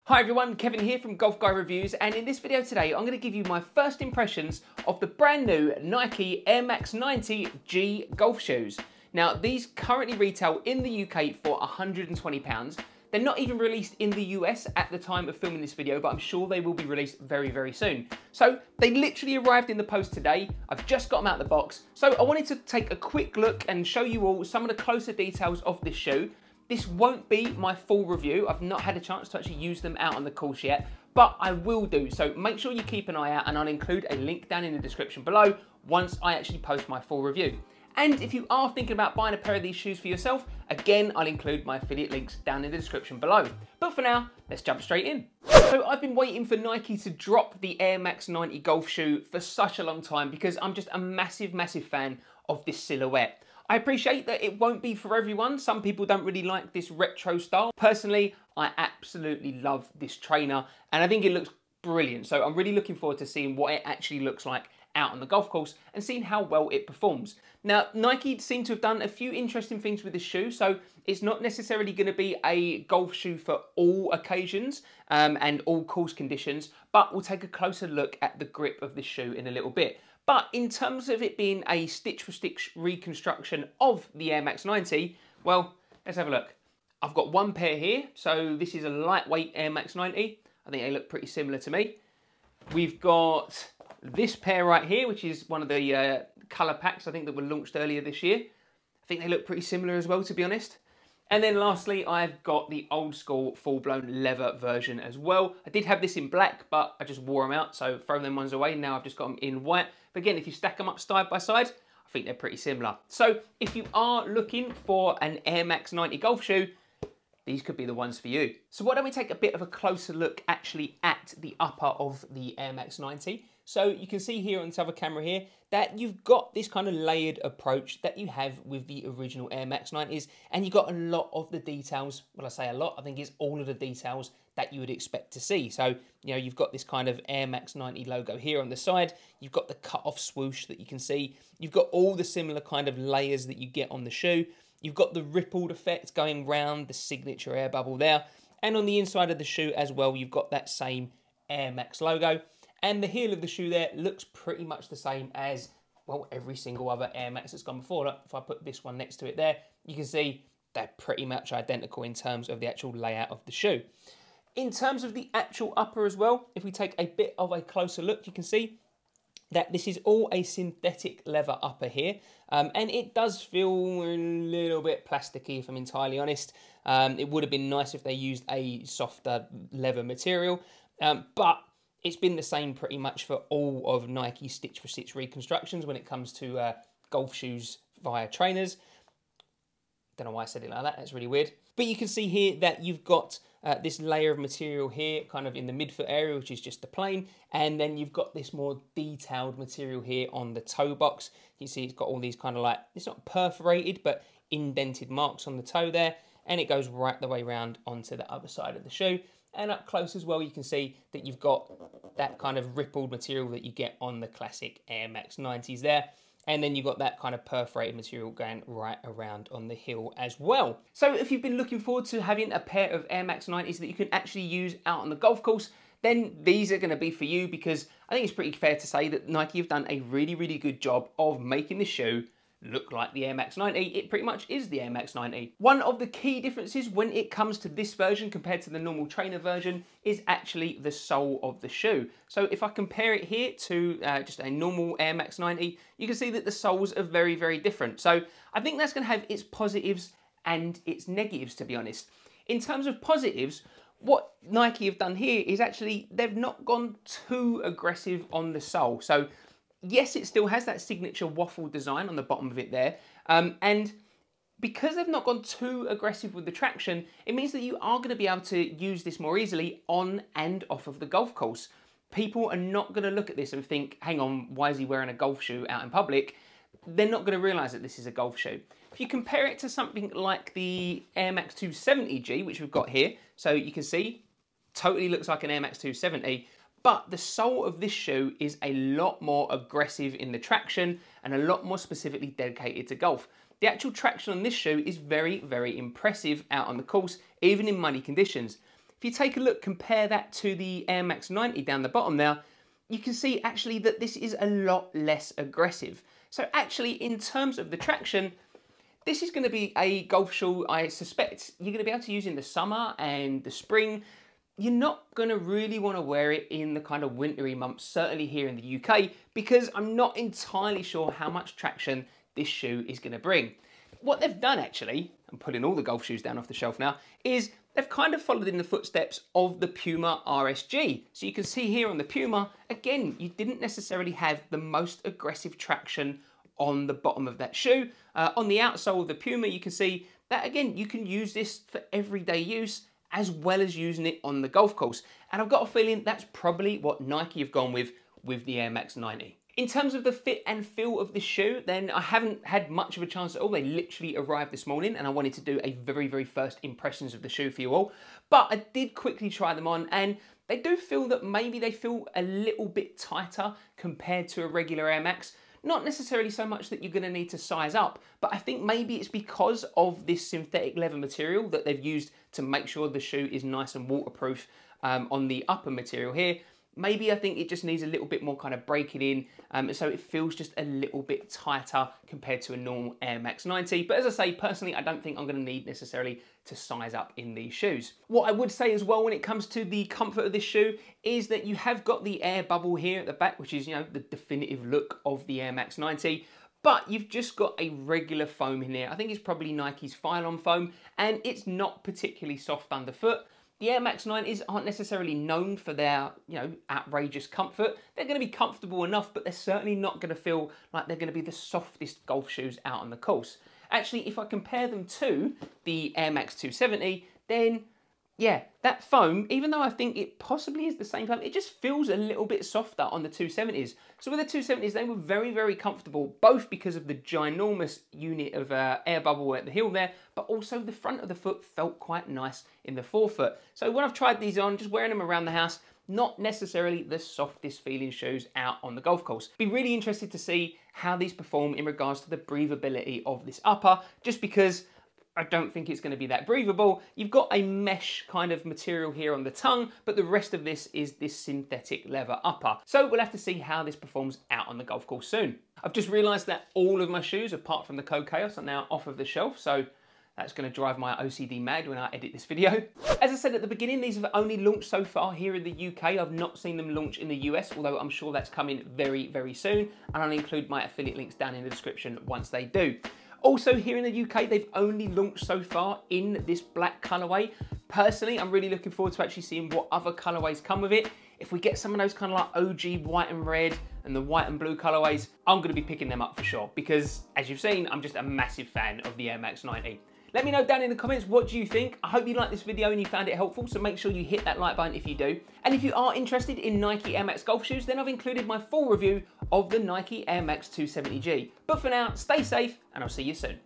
Hi everyone, Kevin here from Golf Guy Reviews, and in this video today I'm going to give you my first impressions of the brand new Nike Air Max 90 G golf shoes. Now these currently retail in the UK for £120. They're not even released in the US at the time of filming this video, but I'm sure they will be released very, very soon. So they literally arrived in the post today. I've just got them out of the box. So I wanted to take a quick look and show you all some of the closer details of this shoe. This won't be my full review. I've not had a chance to actually use them out on the course yet, but I will do. So make sure you keep an eye out, and I'll include a link down in the description below once I actually post my full review. And if you are thinking about buying a pair of these shoes for yourself, again, I'll include my affiliate links down in the description below. But for now, let's jump straight in. So I've been waiting for Nike to drop the Air Max 90 golf shoe for such a long time because I'm just a massive, massive fan of this silhouette. I appreciate that it won't be for everyone. Some people don't really like this retro style. Personally, I absolutely love this trainer and I think it looks brilliant. So I'm really looking forward to seeing what it actually looks like out on the golf course and seeing how well it performs. Now, Nike seem to have done a few interesting things with this shoe. So it's not necessarily going to be a golf shoe for all occasions and all course conditions, but we'll take a closer look at the grip of this shoe in a little bit. But in terms of it being a stitch-for-stitch reconstruction of the Air Max 90, well, let's have a look. I've got one pair here, so this is a lightweight Air Max 90. I think they look pretty similar to me. We've got this pair right here, which is one of the colour packs, I think, that were launched earlier this year. I think they look pretty similar as well, to be honest. And then lastly, I've got the old school full-blown leather version as well. I did have this in black, but I just wore them out, so throw them ones away. Now I've just got them in white. But again, if you stack them up side by side, I think they're pretty similar. So if you are looking for an Air Max 90 golf shoe, these could be the ones for you. So why don't we take a bit of a closer look actually at the upper of the Air Max 90. So you can see here on this other camera here that you've got this kind of layered approach that you have with the original Air Max 90s, and you've got a lot of the details. Well, I say a lot, I think it's all of the details that you would expect to see. So, you know, you've got this kind of Air Max 90 logo here on the side. You've got the cut-off swoosh that you can see. You've got all the similar kind of layers that you get on the shoe. You've got the rippled effect going round the signature air bubble there. And on the inside of the shoe as well, you've got that same Air Max logo. And the heel of the shoe there looks pretty much the same as, well, every single other Air Max that's gone before. Look, if I put this one next to it there, you can see they're pretty much identical in terms of the actual layout of the shoe. In terms of the actual upper as well, if we take a bit of a closer look, you can see that this is all a synthetic leather upper here. And it does feel a little bit plasticky, if I'm entirely honest. It would have been nice if they used a softer leather material, but it's been the same pretty much for all of Nike's stitch-for-stitch reconstructions when it comes to golf shoes via trainers. Don't know why I said it like that, that's really weird. But you can see here that you've got this layer of material here, kind of in the midfoot area, which is just the plain. And then you've got this more detailed material here on the toe box. You see it's got all these kind of like, it's not perforated, but indented marks on the toe there. And it goes right the way around onto the other side of the shoe. And up close as well, you can see that you've got that kind of rippled material that you get on the classic Air Max 90s there. And then you've got that kind of perforated material going right around on the heel as well. So if you've been looking forward to having a pair of Air Max 90s that you can actually use out on the golf course, then these are going to be for you, because I think it's pretty fair to say that Nike have done a really, really good job of making the shoe look like the Air Max 90. It pretty much is the Air Max 90. One of the key differences when it comes to this version compared to the normal trainer version is actually the sole of the shoe. So if I compare it here to just a normal Air Max 90, you can see that the soles are very, very different. So I think that's going to have its positives and its negatives, to be honest. In terms of positives, what Nike have done here is actually they've not gone too aggressive on the sole. So yes, it still has that signature waffle design on the bottom of it there. And because they've not gone too aggressive with the traction, it means that you are going to be able to use this more easily on and off of the golf course. People are not going to look at this and think, hang on, why is he wearing a golf shoe out in public? They're not going to realise that this is a golf shoe. If you compare it to something like the Air Max 270G, which we've got here, so you can see, totally looks like an Air Max 270, but the sole of this shoe is a lot more aggressive in the traction and a lot more specifically dedicated to golf. The actual traction on this shoe is very, very impressive out on the course, even in muddy conditions. if you take a look, compare that to the Air Max 90 down the bottom there, you can see actually that this is a lot less aggressive. So actually, in terms of the traction, this is going to be a golf shoe I suspect you're going to be able to use in the summer and the spring. You're not going to really want to wear it in the kind of wintry months, certainly here in the UK, because I'm not entirely sure how much traction this shoe is going to bring. What they've done actually, I'm putting all the golf shoes down off the shelf now, is they've kind of followed in the footsteps of the Puma RSG. So you can see here on the Puma, again, you didn't necessarily have the most aggressive traction on the bottom of that shoe. On the outsole of the Puma, you can see that again, you can use this for everyday use as well as using it on the golf course. And I've got a feeling that's probably what Nike have gone with the Air Max 90. In terms of the fit and feel of the shoe, then I haven't had much of a chance at all. They literally arrived this morning and I wanted to do a very, very first impressions of the shoe for you all. But I did quickly try them on and they do feel that maybe they feel a little bit tighter compared to a regular Air Max. Not necessarily so much that you're going to need to size up, but I think maybe it's because of this synthetic leather material that they've used to make sure the shoe is nice and waterproof on the upper material here. Maybe I think it just needs a little bit more kind of breaking in, so it feels just a little bit tighter compared to a normal Air Max 90. But as I say, personally, I don't think I'm going to need necessarily to size up in these shoes. What I would say as well when it comes to the comfort of this shoe is that you have got the air bubble here at the back, which is, you know, the definitive look of the Air Max 90. But you've just got a regular foam in here. I think it's probably Nike's Phylon foam, and it's not particularly soft underfoot. The Air Max 90s aren't necessarily known for their, you know, outrageous comfort. They're going to be comfortable enough, but they're certainly not going to feel like they're going to be the softest golf shoes out on the course. Actually, if I compare them to the Air Max 270, then yeah, that foam, even though I think it possibly is the same foam, it just feels a little bit softer on the 270s. So with the 270s, they were very, very comfortable, both because of the ginormous unit of air bubble at the heel there, but also the front of the foot felt quite nice in the forefoot. So when I've tried these on, just wearing them around the house, not necessarily the softest feeling shoes out on the golf course. Be really interested to see how these perform in regards to the breathability of this upper, just because I don't think it's going to be that breathable. You've got a mesh kind of material here on the tongue, but the rest of this is this synthetic leather upper. So we'll have to see how this performs out on the golf course soon. I've just realised that all of my shoes, apart from the Code Chaos, are now off of the shelf, so that's going to drive my OCD mad when I edit this video. As I said at the beginning, these have only launched so far here in the UK. I've not seen them launch in the US, although I'm sure that's coming very, very soon. And I'll include my affiliate links down in the description once they do. Also here in the UK, they've only launched so far in this black colourway. Personally, I'm really looking forward to actually seeing what other colourways come with it. If we get some of those kind of like OG white and red and the white and blue colourways, I'm going to be picking them up for sure. Because as you've seen, I'm just a massive fan of the Air Max 90. Let me know down in the comments, what do you think? I hope you liked this video and you found it helpful, so make sure you hit that like button if you do. And if you are interested in Nike Air Max golf shoes, then I've included my full review of the Nike Air Max 270G. But for now, stay safe and I'll see you soon.